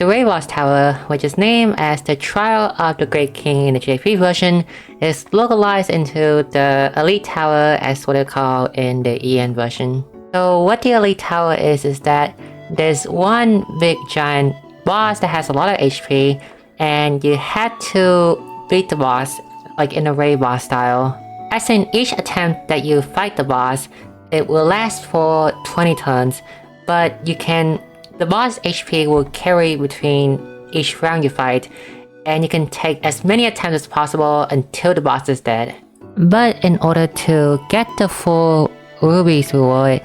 The Ray Boss Tower, which is named as the Trial of the Great King in the JP version, is localized into the Elite Tower as what they call in the EN version. So what the Elite Tower is that there's one big giant boss that has a lot of HP, and you had to beat the boss like in a Ray Boss style. As in each attempt that you fight the boss, it will last for 20 turns, but the boss HP will carry between each round you fight, and you can take as many attempts as possible until the boss is dead. But in order to get the full rubies reward,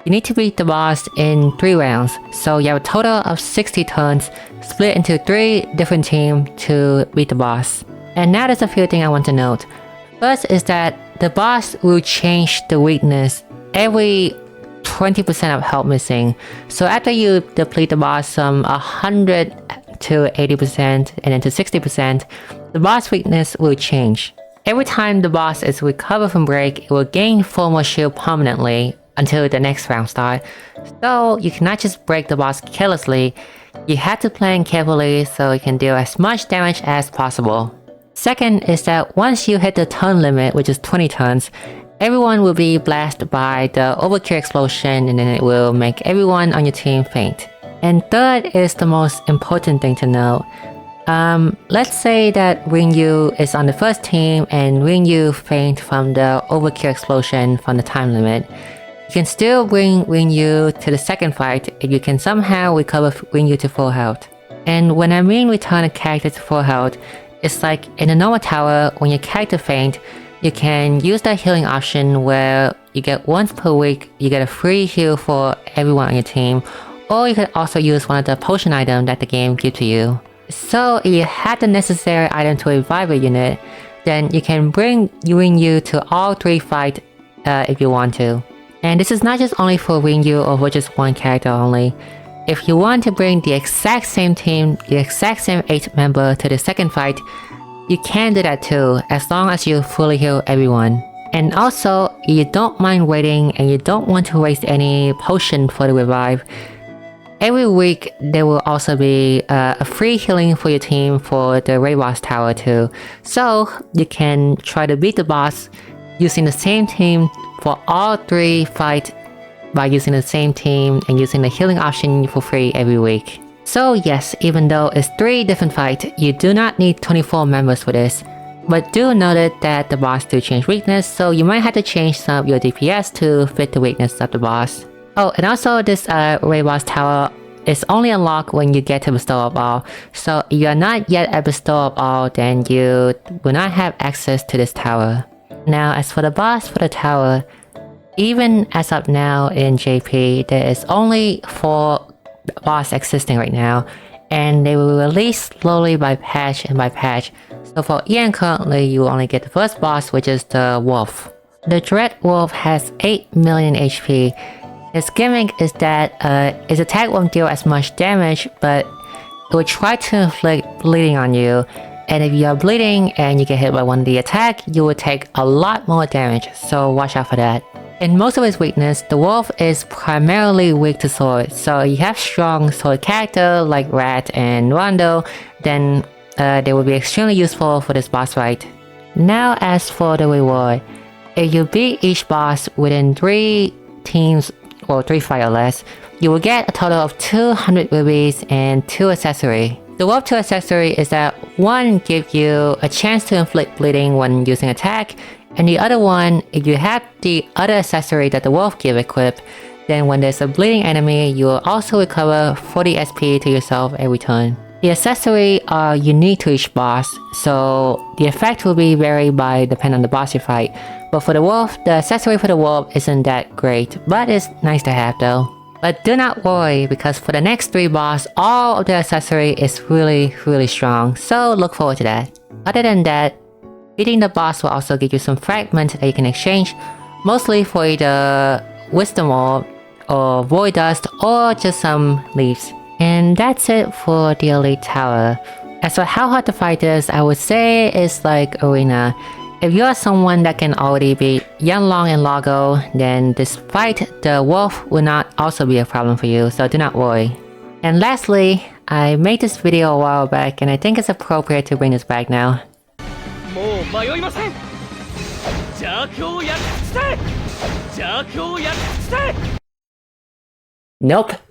you need to beat the boss in 3 rounds, so you have a total of 60 turns split into 3 different teams to beat the boss. And now there's a few things I want to note. First is that the boss will change the weakness every 20% of health missing. So after you deplete the boss from 100 to 80% and then to 60%, the boss weakness will change. Every time the boss is recovered from break, it will gain full more shield permanently until the next round starts. So you cannot just break the boss carelessly, you have to plan carefully so you can deal as much damage as possible. Second is that once you hit the turn limit, which is 20 turns, everyone will be blasted by the overkill explosion, and then it will make everyone on your team faint. And third is the most important thing to know. Let's say that Yu is on the first team and Yu faint from the overkill explosion from the time limit. You can still bring Yu to the second fight if you can somehow recover Yu to full health. And when I mean return a character to full health, it's like in a normal tower, when your character faint, you can use that healing option where you get once per week, you get a free heal for everyone on your team, or you can also use one of the potion items that the game gives to you. So if you have the necessary item to revive a unit, then you can bring Yu to all 3 fights if you want to. And this is not just only for Yu or for just one character only. If you want to bring the exact same team, the exact same 8 member to the second fight, you can do that too, as long as you fully heal everyone. And also, if you don't mind waiting and you don't want to waste any potion for the revive, every week there will also be a free healing for your team for the Ray Boss Tower too. So you can try to beat the boss using the same team for all 3 fights by using the same team and using the healing option for free every week. So yes, even though it's 3 different fights, you do not need 24 members for this. But do note that the boss do change weakness, so you might have to change some of your DPS to fit the weakness of the boss. Oh, and also this Ray Boss Tower is only unlocked when you get to Bestow of All. So if you are not yet at Bestow of All, then you will not have access to this tower. Now as for the boss for the tower, even as of now in JP, there is only 4 boss existing right now, and they will release slowly by patch and by patch. So for EN currently, you will only get the first boss, which is the Wolf. The Dread Wolf has 8 million HP. Its gimmick is that its attack won't deal as much damage, but it will try to inflict bleeding on you. And if you are bleeding and you get hit by one of the attack, you will take a lot more damage, so watch out for that. In most of its weakness, the wolf is primarily weak to sword, so you have strong sword character like Rat and Rondo, then they will be extremely useful for this boss fight. Now as for the reward, if you beat each boss within 3 teams or 3 fights or less, you will get a total of 200 rubies and 2 accessories. The Wolf 2 accessory is that one gives you a chance to inflict bleeding when using attack, and the other one, if you have the other accessory that the Wolf gives equipped, then when there's a bleeding enemy, you will also recover 40 SP to yourself every turn. The accessories are unique to each boss, so the effect will be varied depending on the boss you fight. But for the Wolf, the accessory for the Wolf isn't that great, but it's nice to have though. But do not worry, because for the next 3 boss, all of the accessory is really strong, so look forward to that. Other than that, beating the boss will also give you some fragments that you can exchange, mostly for either Wisdom Orb, or Void Dust, or just some leaves. And that's it for the Elite Tower. As for how hard to fight this, I would say it's like Arena. If you are someone that can already beat Yanlong and Largo, then this fight, the Wolf, will not also be a problem for you, so do not worry. And lastly, I made this video a while back and I think it's appropriate to bring this back now. もう迷いません。邪悪を焼き尽くせ。邪悪を焼き尽くせ。 Nope.